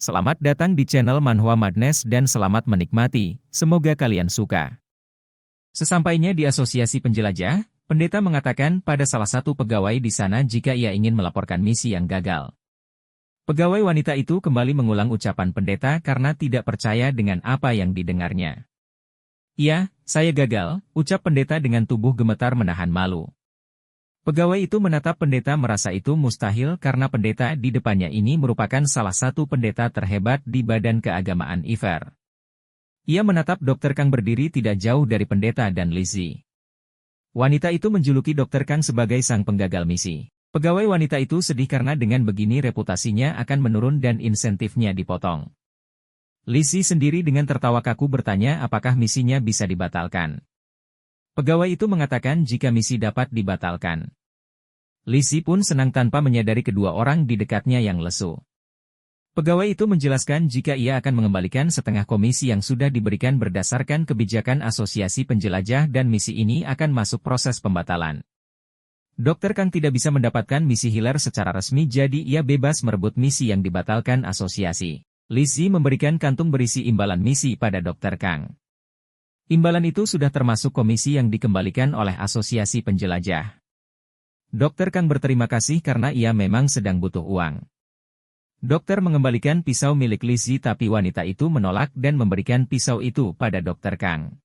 Selamat datang di channel Manhwa Madness dan selamat menikmati, semoga kalian suka. Sesampainya di Asosiasi Penjelajah, pendeta mengatakan pada salah satu pegawai di sana jika ia ingin melaporkan misi yang gagal. Pegawai wanita itu kembali mengulang ucapan pendeta karena tidak percaya dengan apa yang didengarnya. "Iya, saya gagal," ucap pendeta dengan tubuh gemetar menahan malu. Pegawai itu menatap pendeta merasa itu mustahil karena pendeta di depannya ini merupakan salah satu pendeta terhebat di badan keagamaan IFER. Ia menatap Dr. Kang berdiri tidak jauh dari pendeta dan Lizzie. Wanita itu menjuluki Dr. Kang sebagai sang penggagal misi. Pegawai wanita itu sedih karena dengan begini reputasinya akan menurun dan insentifnya dipotong. Lizzie sendiri dengan tertawa kaku bertanya apakah misinya bisa dibatalkan. Pegawai itu mengatakan jika misi dapat dibatalkan. Lizzie pun senang tanpa menyadari kedua orang di dekatnya yang lesu. Pegawai itu menjelaskan jika ia akan mengembalikan setengah komisi yang sudah diberikan berdasarkan kebijakan Asosiasi Penjelajah dan misi ini akan masuk proses pembatalan. Dr. Kang tidak bisa mendapatkan misi hiler secara resmi jadi ia bebas merebut misi yang dibatalkan asosiasi. Lizzie memberikan kantung berisi imbalan misi pada Dr. Kang. Imbalan itu sudah termasuk komisi yang dikembalikan oleh Asosiasi Penjelajah. Dr. Kang berterima kasih karena ia memang sedang butuh uang. Dokter mengembalikan pisau milik Lizzie tapi wanita itu menolak dan memberikan pisau itu pada Dr. Kang.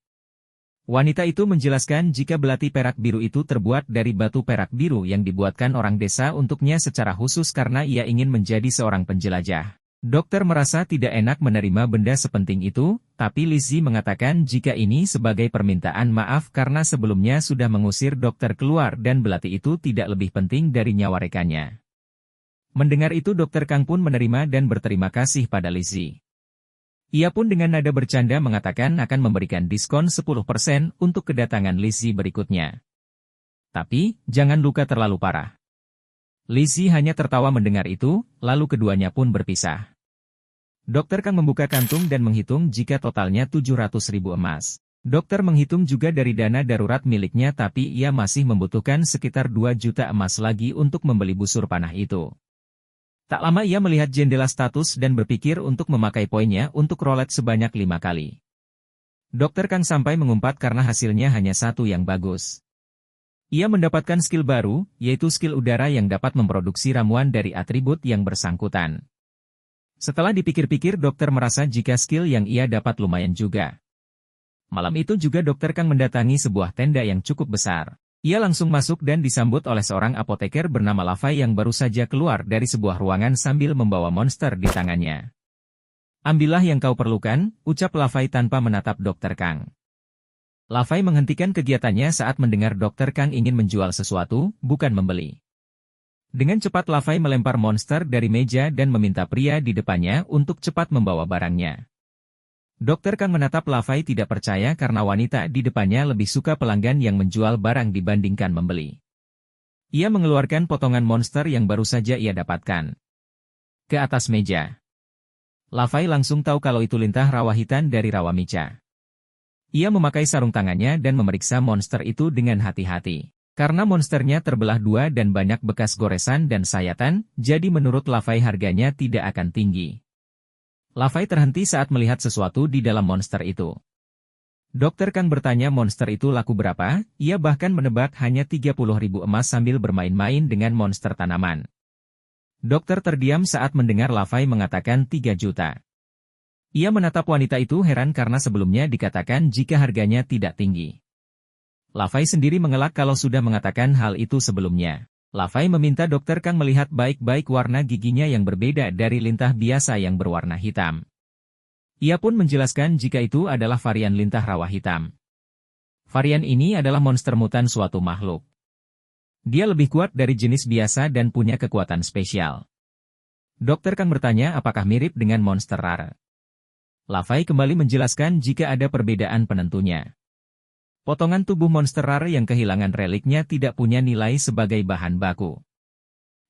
Wanita itu menjelaskan jika belati perak biru itu terbuat dari batu perak biru yang dibuatkan orang desa untuknya secara khusus karena ia ingin menjadi seorang penjelajah. Dokter merasa tidak enak menerima benda sepenting itu, tapi Lizzie mengatakan jika ini sebagai permintaan maaf karena sebelumnya sudah mengusir dokter keluar dan belati itu tidak lebih penting dari nyawa rekannya. Mendengar itu Dr. Kang pun menerima dan berterima kasih pada Lizzie. Ia pun dengan nada bercanda mengatakan akan memberikan diskon 10% untuk kedatangan Lizzie berikutnya. Tapi, jangan luka terlalu parah. Lizzie hanya tertawa mendengar itu, lalu keduanya pun berpisah. Dr. Kang membuka kantung dan menghitung jika totalnya 700.000 emas. Dokter menghitung juga dari dana darurat miliknya tapi ia masih membutuhkan sekitar 2 juta emas lagi untuk membeli busur panah itu. Tak lama ia melihat jendela status dan berpikir untuk memakai poinnya untuk rolet sebanyak 5 kali. Dr. Kang sampai mengumpat karena hasilnya hanya satu yang bagus. Ia mendapatkan skill baru, yaitu skill udara yang dapat memproduksi ramuan dari atribut yang bersangkutan. Setelah dipikir-pikir dokter merasa jika skill yang ia dapat lumayan juga. Malam itu juga Dr. Kang mendatangi sebuah tenda yang cukup besar. Ia langsung masuk dan disambut oleh seorang apoteker bernama Lafai yang baru saja keluar dari sebuah ruangan sambil membawa monster di tangannya. "Ambillah yang kau perlukan," ucap Lafai tanpa menatap Dr. Kang. Lafai menghentikan kegiatannya saat mendengar Dr. Kang ingin menjual sesuatu, bukan membeli. Dengan cepat Lafai melempar monster dari meja dan meminta pria di depannya untuk cepat membawa barangnya. Dr. Kang menatap Lafai tidak percaya karena wanita di depannya lebih suka pelanggan yang menjual barang dibandingkan membeli. Ia mengeluarkan potongan monster yang baru saja ia dapatkan ke atas meja. Lafai langsung tahu kalau itu lintah rawa hitam dari rawa mica. Ia memakai sarung tangannya dan memeriksa monster itu dengan hati-hati. Karena monsternya terbelah dua dan banyak bekas goresan dan sayatan, jadi menurut Lafai harganya tidak akan tinggi. Lafai terhenti saat melihat sesuatu di dalam monster itu. Dr. Kang bertanya monster itu laku berapa, ia bahkan menebak hanya 30.000 emas sambil bermain-main dengan monster tanaman. Dokter terdiam saat mendengar Lafai mengatakan 3 juta. Ia menatap wanita itu heran karena sebelumnya dikatakan jika harganya tidak tinggi. Lafai sendiri mengelak kalau sudah mengatakan hal itu sebelumnya. Lafai meminta Dr. Kang melihat baik-baik warna giginya yang berbeda dari lintah biasa yang berwarna hitam. Ia pun menjelaskan jika itu adalah varian lintah rawa hitam. Varian ini adalah monster mutan suatu makhluk. Dia lebih kuat dari jenis biasa dan punya kekuatan spesial. Dr. Kang bertanya apakah mirip dengan monster rare. Lafai kembali menjelaskan jika ada perbedaan penentunya. Potongan tubuh monster rare yang kehilangan reliknya tidak punya nilai sebagai bahan baku.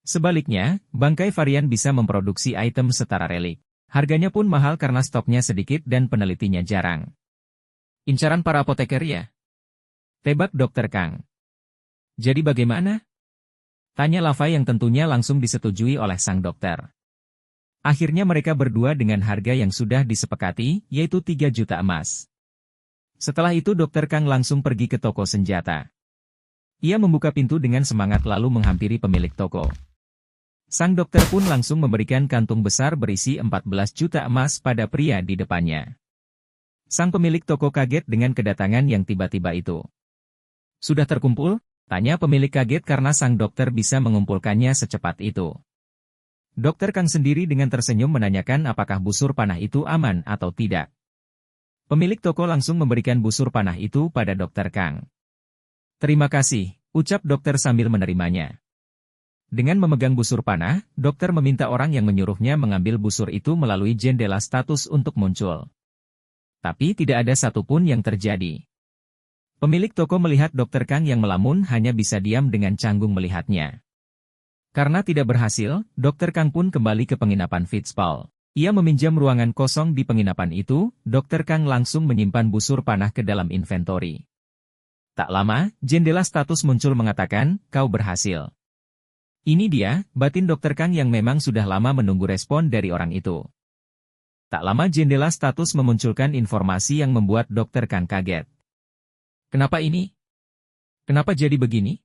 Sebaliknya, bangkai varian bisa memproduksi item setara relik. Harganya pun mahal karena stoknya sedikit dan penelitinya jarang. Incaran para apoteker ya? Tebak Dr. Kang. Jadi bagaimana? Tanya Lafai yang tentunya langsung disetujui oleh sang dokter. Akhirnya mereka berdua dengan harga yang sudah disepakati, yaitu 3 juta emas. Setelah itu Dr. Kang langsung pergi ke toko senjata. Ia membuka pintu dengan semangat lalu menghampiri pemilik toko. Sang dokter pun langsung memberikan kantung besar berisi 14 juta emas pada pria di depannya. Sang pemilik toko kaget dengan kedatangan yang tiba-tiba itu. "Sudah terkumpul?" tanya pemilik kaget karena sang dokter bisa mengumpulkannya secepat itu. Dr. Kang sendiri dengan tersenyum menanyakan apakah busur panah itu aman atau tidak. Pemilik toko langsung memberikan busur panah itu pada Dr. Kang. "Terima kasih," ucap dokter sambil menerimanya. Dengan memegang busur panah, dokter meminta orang yang menyuruhnya mengambil busur itu melalui jendela status untuk muncul. Tapi tidak ada satupun yang terjadi. Pemilik toko melihat Dr. Kang yang melamun hanya bisa diam dengan canggung melihatnya. Karena tidak berhasil, Dr. Kang pun kembali ke penginapan Fitzpaul. Ia meminjam ruangan kosong di penginapan itu, Dr. Kang langsung menyimpan busur panah ke dalam inventory. Tak lama, jendela status muncul mengatakan, "Kau berhasil." Ini dia, batin Dr. Kang yang memang sudah lama menunggu respon dari orang itu. Tak lama jendela status memunculkan informasi yang membuat Dr. Kang kaget. "Kenapa ini? Kenapa jadi begini?"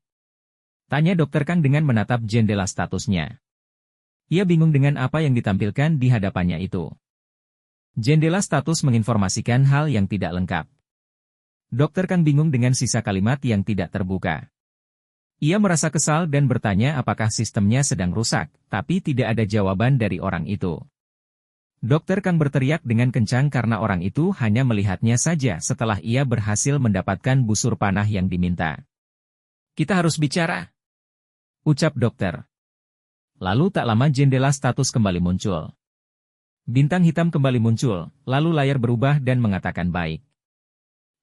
tanya Dr. Kang dengan menatap jendela statusnya. Ia bingung dengan apa yang ditampilkan di hadapannya itu. Jendela status menginformasikan hal yang tidak lengkap. Dr. Kang bingung dengan sisa kalimat yang tidak terbuka. Ia merasa kesal dan bertanya apakah sistemnya sedang rusak, tapi tidak ada jawaban dari orang itu. Dr. Kang berteriak dengan kencang karena orang itu hanya melihatnya saja setelah ia berhasil mendapatkan busur panah yang diminta. "Kita harus bicara," ucap dokter. Lalu tak lama jendela status kembali muncul. Bintang hitam kembali muncul, lalu layar berubah dan mengatakan baik.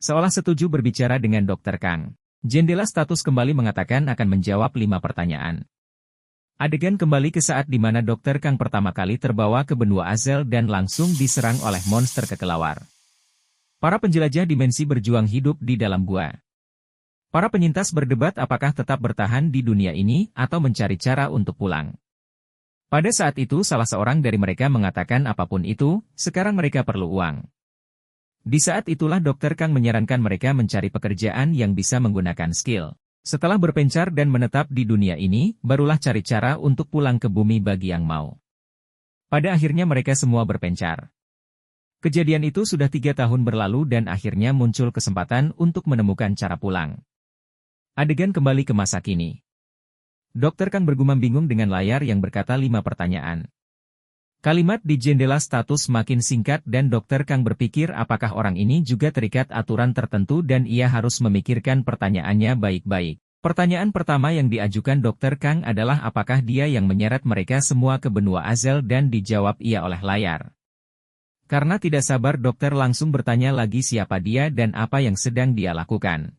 Seolah setuju berbicara dengan Dr. Kang. Jendela status kembali mengatakan akan menjawab 5 pertanyaan. Adegan kembali ke saat di mana Dr. Kang pertama kali terbawa ke benua Azel dan langsung diserang oleh monster kekelawar. Para penjelajah dimensi berjuang hidup di dalam gua. Para penyintas berdebat apakah tetap bertahan di dunia ini atau mencari cara untuk pulang. Pada saat itu salah seorang dari mereka mengatakan apapun itu, sekarang mereka perlu uang. Di saat itulah Dr. Kang menyarankan mereka mencari pekerjaan yang bisa menggunakan skill. Setelah berpencar dan menetap di dunia ini, barulah cari cara untuk pulang ke bumi bagi yang mau. Pada akhirnya mereka semua berpencar. Kejadian itu sudah 3 tahun berlalu dan akhirnya muncul kesempatan untuk menemukan cara pulang. Adegan kembali ke masa kini. Dr. Kang bergumam bingung dengan layar yang berkata 5 pertanyaan. Kalimat di jendela status makin singkat dan Dr. Kang berpikir apakah orang ini juga terikat aturan tertentu dan ia harus memikirkan pertanyaannya baik-baik. Pertanyaan pertama yang diajukan Dr. Kang adalah apakah dia yang menyeret mereka semua ke benua Azel dan dijawab iya oleh layar. Karena tidak sabar dokter langsung bertanya lagi siapa dia dan apa yang sedang dia lakukan.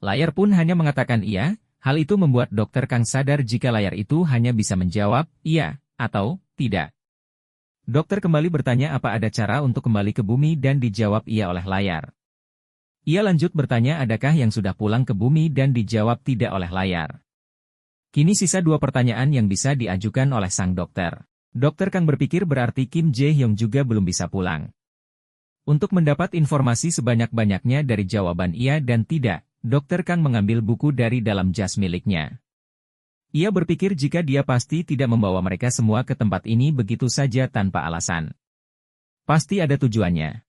Layar pun hanya mengatakan iya. Hal itu membuat Dr. Kang sadar jika layar itu hanya bisa menjawab iya atau tidak. Dokter kembali bertanya apa ada cara untuk kembali ke bumi dan dijawab iya oleh layar. Ia lanjut bertanya adakah yang sudah pulang ke bumi dan dijawab tidak oleh layar. Kini sisa 2 pertanyaan yang bisa diajukan oleh sang dokter. Dr. Kang berpikir berarti Kim Jae-hyung juga belum bisa pulang. Untuk mendapat informasi sebanyak-banyaknya dari jawaban iya dan tidak, Dr. Kang mengambil buku dari dalam jas miliknya. Ia berpikir jika dia pasti tidak membawa mereka semua ke tempat ini begitu saja tanpa alasan. Pasti ada tujuannya.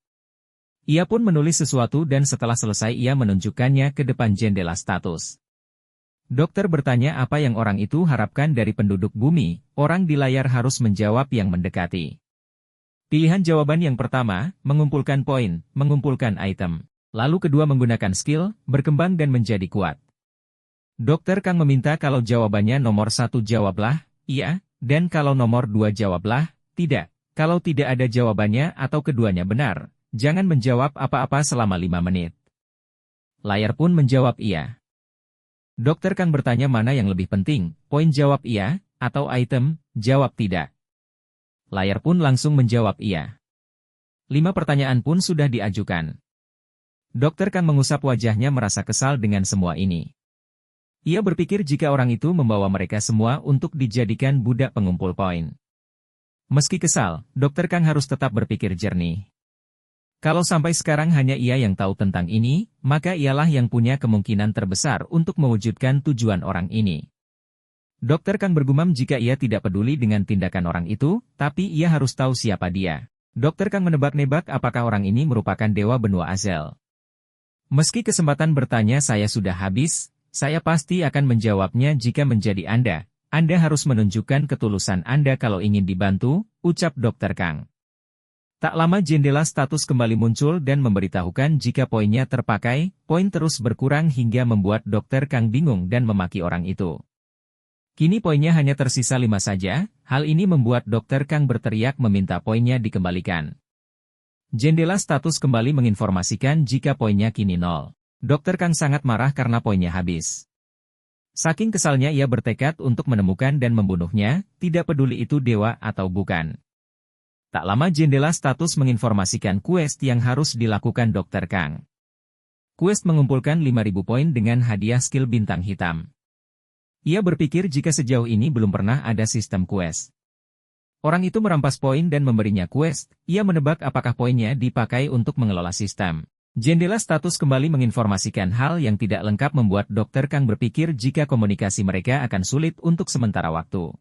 Ia pun menulis sesuatu dan setelah selesai ia menunjukkannya ke depan jendela status. Dokter bertanya apa yang orang itu harapkan dari penduduk bumi, orang di layar harus menjawab yang mendekati. Pilihan jawaban yang pertama, mengumpulkan poin, mengumpulkan item. Lalu kedua menggunakan skill, berkembang dan menjadi kuat. Dr. Kang meminta kalau jawabannya nomor 1 jawablah, iya, dan kalau nomor 2 jawablah, tidak. Kalau tidak ada jawabannya atau keduanya benar, jangan menjawab apa-apa selama 5 menit. Layar pun menjawab iya. Dr. Kang bertanya mana yang lebih penting, poin jawab iya, atau item, jawab tidak. Layar pun langsung menjawab iya. 5 pertanyaan pun sudah diajukan. Dr. Kang mengusap wajahnya merasa kesal dengan semua ini. Ia berpikir jika orang itu membawa mereka semua untuk dijadikan budak pengumpul poin. Meski kesal, Dokter Kang harus tetap berpikir jernih. Kalau sampai sekarang hanya ia yang tahu tentang ini, maka ialah yang punya kemungkinan terbesar untuk mewujudkan tujuan orang ini. Dokter Kang bergumam jika ia tidak peduli dengan tindakan orang itu, tapi ia harus tahu siapa dia. Dokter Kang menebak-nebak apakah orang ini merupakan dewa benua Azel. Meski kesempatan bertanya saya sudah habis, saya pasti akan menjawabnya jika menjadi Anda harus menunjukkan ketulusan Anda kalau ingin dibantu, ucap Dokter Kang. Tak lama jendela status kembali muncul dan memberitahukan jika poinnya terpakai, poin terus berkurang hingga membuat Dokter Kang bingung dan memaki orang itu. Kini poinnya hanya tersisa 5 saja, hal ini membuat Dokter Kang berteriak meminta poinnya dikembalikan. Jendela status kembali menginformasikan jika poinnya kini 0. Dokter Kang sangat marah karena poinnya habis. Saking kesalnya ia bertekad untuk menemukan dan membunuhnya, tidak peduli itu dewa atau bukan. Tak lama jendela status menginformasikan quest yang harus dilakukan Dokter Kang. Quest mengumpulkan 5.000 poin dengan hadiah skill bintang hitam. Ia berpikir jika sejauh ini belum pernah ada sistem quest. Orang itu merampas poin dan memberinya quest, ia menebak apakah poinnya dipakai untuk mengelola sistem. Jendela status kembali menginformasikan hal yang tidak lengkap membuat Dokter Kang berpikir jika komunikasi mereka akan sulit untuk sementara waktu.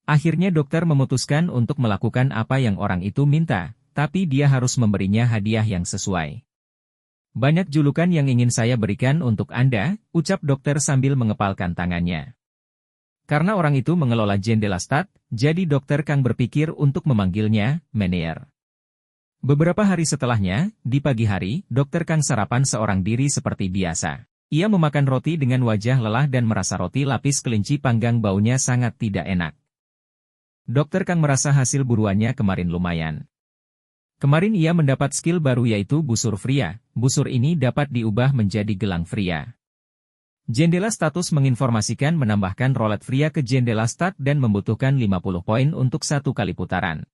Akhirnya dokter memutuskan untuk melakukan apa yang orang itu minta, tapi dia harus memberinya hadiah yang sesuai. Banyak julukan yang ingin saya berikan untuk Anda, ucap dokter sambil mengepalkan tangannya. Karena orang itu mengelola jendela stat, jadi Dokter Kang berpikir untuk memanggilnya Menier. Beberapa hari setelahnya, di pagi hari, Dokter Kang sarapan seorang diri seperti biasa. Ia memakan roti dengan wajah lelah dan merasa roti lapis kelinci panggang baunya sangat tidak enak. Dokter Kang merasa hasil buruannya kemarin lumayan. Kemarin ia mendapat skill baru yaitu busur Fria, busur ini dapat diubah menjadi gelang Fria. Jendela status menginformasikan menambahkan rolet Fria ke jendela stat dan membutuhkan 50 poin untuk 1 kali putaran.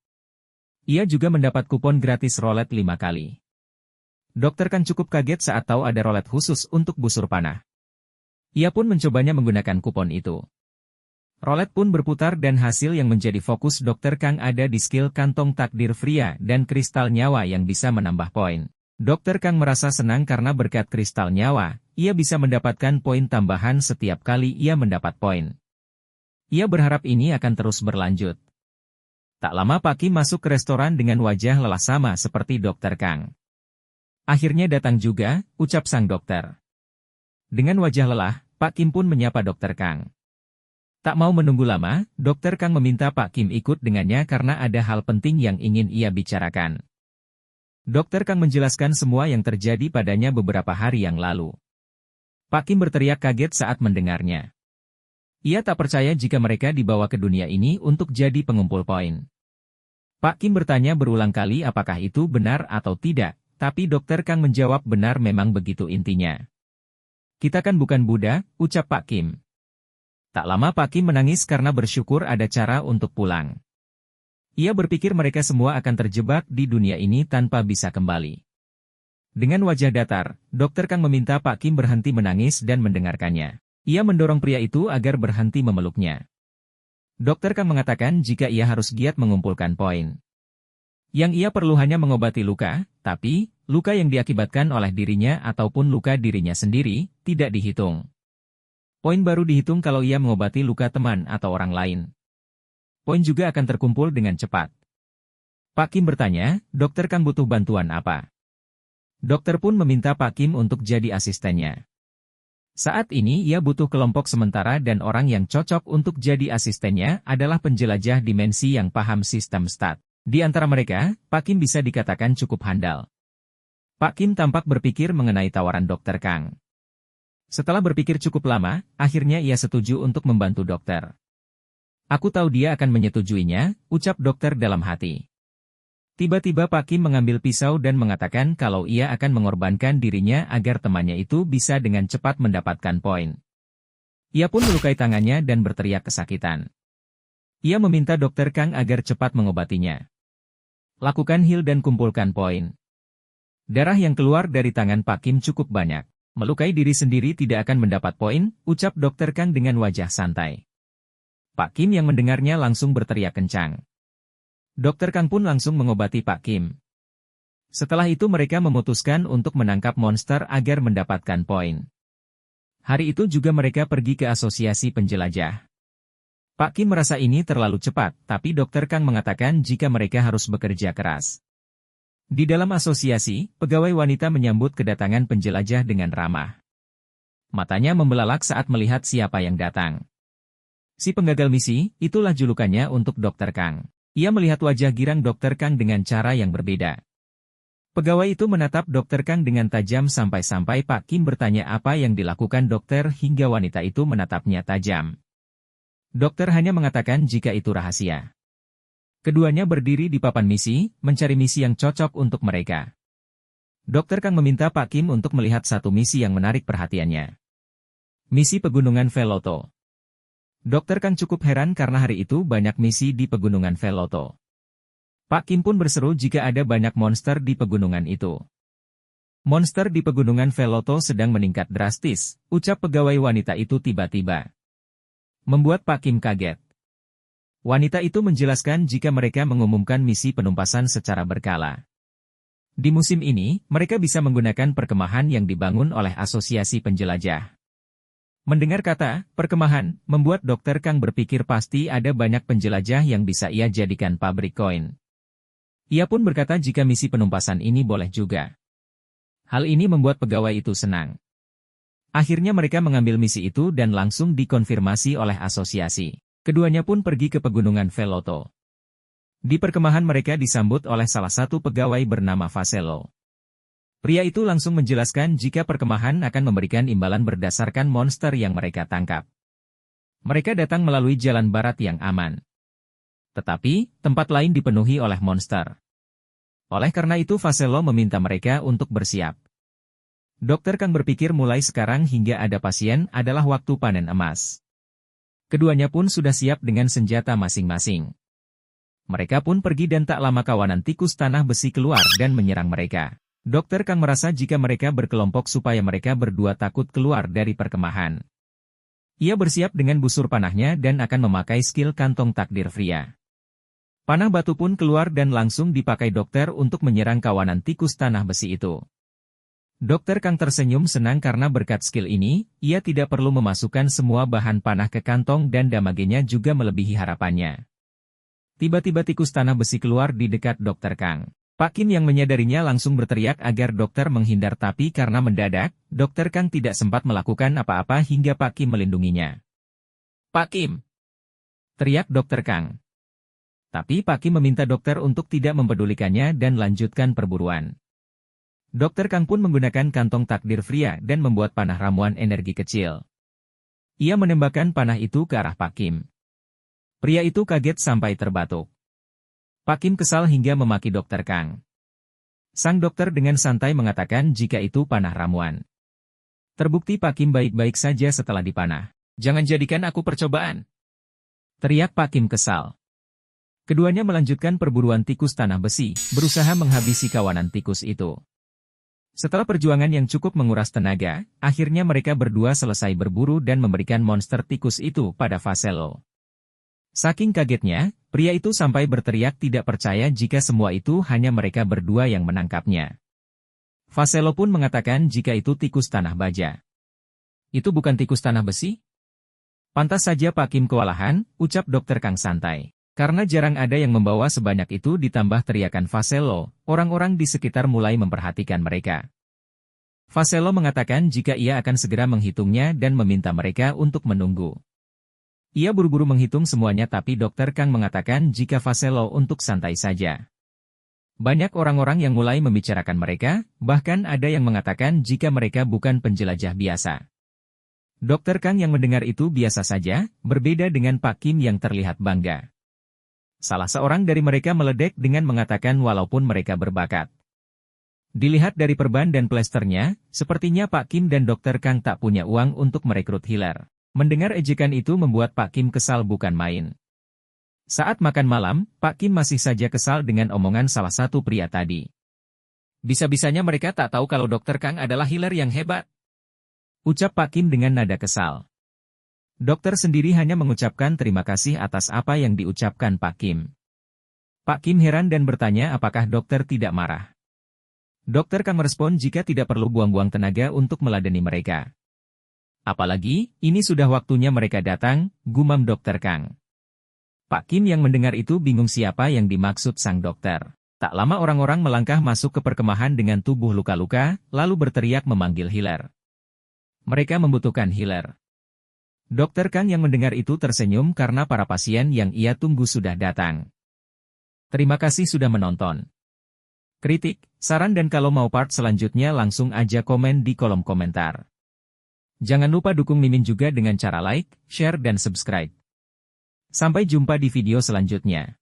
Ia juga mendapat kupon gratis rolet 5 kali. Dokter Kang cukup kaget saat tahu ada rolet khusus untuk busur panah. Ia pun mencobanya menggunakan kupon itu. Rolet pun berputar dan hasil yang menjadi fokus Dokter Kang ada di skill kantong takdir Fria dan kristal nyawa yang bisa menambah poin. Dokter Kang merasa senang karena berkat kristal nyawa, ia bisa mendapatkan poin tambahan setiap kali ia mendapat poin. Ia berharap ini akan terus berlanjut. Tak lama Pak Kim masuk ke restoran dengan wajah lelah sama seperti Dokter Kang. Akhirnya datang juga, ucap sang dokter. Dengan wajah lelah, Pak Kim pun menyapa Dokter Kang. Tak mau menunggu lama, Dokter Kang meminta Pak Kim ikut dengannya karena ada hal penting yang ingin ia bicarakan. Dokter Kang menjelaskan semua yang terjadi padanya beberapa hari yang lalu. Pak Kim berteriak kaget saat mendengarnya. Ia tak percaya jika mereka dibawa ke dunia ini untuk jadi pengumpul poin. Pak Kim bertanya berulang kali apakah itu benar atau tidak, tapi Dokter Kang menjawab benar memang begitu intinya. Kita kan bukan Buddha, ucap Pak Kim. Tak lama Pak Kim menangis karena bersyukur ada cara untuk pulang. Ia berpikir mereka semua akan terjebak di dunia ini tanpa bisa kembali. Dengan wajah datar, Dokter Kang meminta Pak Kim berhenti menangis dan mendengarkannya. Ia mendorong pria itu agar berhenti memeluknya. Dokter Kang mengatakan jika ia harus giat mengumpulkan poin. Yang ia perlu hanya mengobati luka, tapi, luka yang diakibatkan oleh dirinya ataupun luka dirinya sendiri, tidak dihitung. Poin baru dihitung kalau ia mengobati luka teman atau orang lain. Poin juga akan terkumpul dengan cepat. Pak Kim bertanya, Dokter Kang butuh bantuan apa? Dokter pun meminta Pak Kim untuk jadi asistennya. Saat ini ia butuh kelompok sementara dan orang yang cocok untuk jadi asistennya adalah penjelajah dimensi yang paham sistem stat. Di antara mereka, Pak Kim bisa dikatakan cukup handal. Pak Kim tampak berpikir mengenai tawaran Dokter Kang. Setelah berpikir cukup lama, akhirnya ia setuju untuk membantu dokter. Aku tahu dia akan menyetujuinya, ucap dokter dalam hati. Tiba-tiba Pak Kim mengambil pisau dan mengatakan kalau ia akan mengorbankan dirinya agar temannya itu bisa dengan cepat mendapatkan poin. Ia pun melukai tangannya dan berteriak kesakitan. Ia meminta Dokter Kang agar cepat mengobatinya. Lakukan heal dan kumpulkan poin. Darah yang keluar dari tangan Pak Kim cukup banyak. Melukai diri sendiri tidak akan mendapat poin, ucap Dokter Kang dengan wajah santai. Pak Kim yang mendengarnya langsung berteriak kencang. Dokter Kang pun langsung mengobati Pak Kim. Setelah itu mereka memutuskan untuk menangkap monster agar mendapatkan poin. Hari itu juga mereka pergi ke asosiasi penjelajah. Pak Kim merasa ini terlalu cepat, tapi Dokter Kang mengatakan jika mereka harus bekerja keras. Di dalam asosiasi, pegawai wanita menyambut kedatangan penjelajah dengan ramah. Matanya membelalak saat melihat siapa yang datang. Si penggagal misi, itulah julukannya untuk Dokter Kang. Ia melihat wajah girang Dokter Kang dengan cara yang berbeda. Pegawai itu menatap Dokter Kang dengan tajam sampai-sampai Pak Kim bertanya apa yang dilakukan dokter hingga wanita itu menatapnya tajam. Dokter hanya mengatakan jika itu rahasia. Keduanya berdiri di papan misi, mencari misi yang cocok untuk mereka. Dokter Kang meminta Pak Kim untuk melihat satu misi yang menarik perhatiannya. Misi Pegunungan Veloto. Dokter Kang cukup heran karena hari itu banyak misi di Pegunungan Veloto. Pak Kim pun berseru jika ada banyak monster di pegunungan itu. Monster di Pegunungan Veloto sedang meningkat drastis, ucap pegawai wanita itu tiba-tiba. Membuat Pak Kim kaget. Wanita itu menjelaskan jika mereka mengumumkan misi penumpasan secara berkala. Di musim ini, mereka bisa menggunakan perkemahan yang dibangun oleh asosiasi penjelajah. Mendengar kata perkemahan, membuat Dokter Kang berpikir pasti ada banyak penjelajah yang bisa ia jadikan pabrik koin. Ia pun berkata jika misi penumpasan ini boleh juga. Hal ini membuat pegawai itu senang. Akhirnya mereka mengambil misi itu dan langsung dikonfirmasi oleh asosiasi. Keduanya pun pergi ke Pegunungan Veloto. Di perkemahan mereka disambut oleh salah satu pegawai bernama Vaselo. Pria itu langsung menjelaskan jika perkemahan akan memberikan imbalan berdasarkan monster yang mereka tangkap. Mereka datang melalui jalan barat yang aman. Tetapi, tempat lain dipenuhi oleh monster. Oleh karena itu Vaselo meminta mereka untuk bersiap. Dokter Kang berpikir mulai sekarang hingga ada pasien adalah waktu panen emas. Keduanya pun sudah siap dengan senjata masing-masing. Mereka pun pergi dan tak lama kawanan tikus tanah besi keluar dan menyerang mereka. Dokter Kang merasa jika mereka berkelompok supaya mereka berdua takut keluar dari perkemahan. Ia bersiap dengan busur panahnya dan akan memakai skill kantong takdir Fria. Panah batu pun keluar dan langsung dipakai dokter untuk menyerang kawanan tikus tanah besi itu. Dokter Kang tersenyum senang karena berkat skill ini, ia tidak perlu memasukkan semua bahan panah ke kantong dan damagenya juga melebihi harapannya. Tiba-tiba tikus tanah besi keluar di dekat Dokter Kang. Pak Kim yang menyadarinya langsung berteriak agar dokter menghindar tapi karena mendadak, Dokter Kang tidak sempat melakukan apa-apa hingga Pak Kim melindunginya. Pak Kim! Teriak Dokter Kang. Tapi Pak Kim meminta dokter untuk tidak mempedulikannya dan lanjutkan perburuan. Dokter Kang pun menggunakan kantong takdir Fria dan membuat panah ramuan energi kecil. Ia menembakkan panah itu ke arah Pak Kim. Pria itu kaget sampai terbatuk. Pak Kim kesal hingga memaki Dokter Kang. Sang dokter dengan santai mengatakan jika itu panah ramuan. Terbukti Pak Kim baik-baik saja setelah dipanah. Jangan jadikan aku percobaan. Teriak Pak Kim kesal. Keduanya melanjutkan perburuan tikus tanah besi, berusaha menghabisi kawanan tikus itu. Setelah perjuangan yang cukup menguras tenaga, akhirnya mereka berdua selesai berburu dan memberikan monster tikus itu pada Vaselo. Saking kagetnya, pria itu sampai berteriak tidak percaya jika semua itu hanya mereka berdua yang menangkapnya. Vaselo pun mengatakan jika itu tikus tanah baja. Itu bukan tikus tanah besi? Pantas saja Pak Kim kewalahan, ucap Dokter Kang santai. Karena jarang ada yang membawa sebanyak itu ditambah teriakan Vaselo, orang-orang di sekitar mulai memperhatikan mereka. Vaselo mengatakan jika ia akan segera menghitungnya dan meminta mereka untuk menunggu. Ia buru-buru menghitung semuanya tapi Dokter Kang mengatakan jika Vaselo untuk santai saja. Banyak orang-orang yang mulai membicarakan mereka, bahkan ada yang mengatakan jika mereka bukan penjelajah biasa. Dokter Kang yang mendengar itu biasa saja, berbeda dengan Pak Kim yang terlihat bangga. Salah seorang dari mereka meledek dengan mengatakan walaupun mereka berbakat. Dilihat dari perban dan plesternya, sepertinya Pak Kim dan Dokter Kang tak punya uang untuk merekrut healer. Mendengar ejekan itu membuat Pak Kim kesal bukan main. Saat makan malam, Pak Kim masih saja kesal dengan omongan salah satu pria tadi. Bisa-bisanya mereka tak tahu kalau Dokter Kang adalah healer yang hebat. Ucap Pak Kim dengan nada kesal. Dokter sendiri hanya mengucapkan terima kasih atas apa yang diucapkan Pak Kim. Pak Kim heran dan bertanya apakah dokter tidak marah. Dokter Kang merespon jika tidak perlu buang-buang tenaga untuk meladeni mereka. Apalagi, ini sudah waktunya mereka datang, gumam Dokter Kang. Pak Kim yang mendengar itu bingung siapa yang dimaksud sang dokter. Tak lama orang-orang melangkah masuk ke perkemahan dengan tubuh luka-luka, lalu berteriak memanggil healer. Mereka membutuhkan healer. Dokter Kang yang mendengar itu tersenyum karena para pasien yang ia tunggu sudah datang. Terima kasih sudah menonton. Kritik, saran dan kalau mau part selanjutnya langsung aja komen di kolom komentar. Jangan lupa dukung Mimin juga dengan cara like, share dan subscribe. Sampai jumpa di video selanjutnya.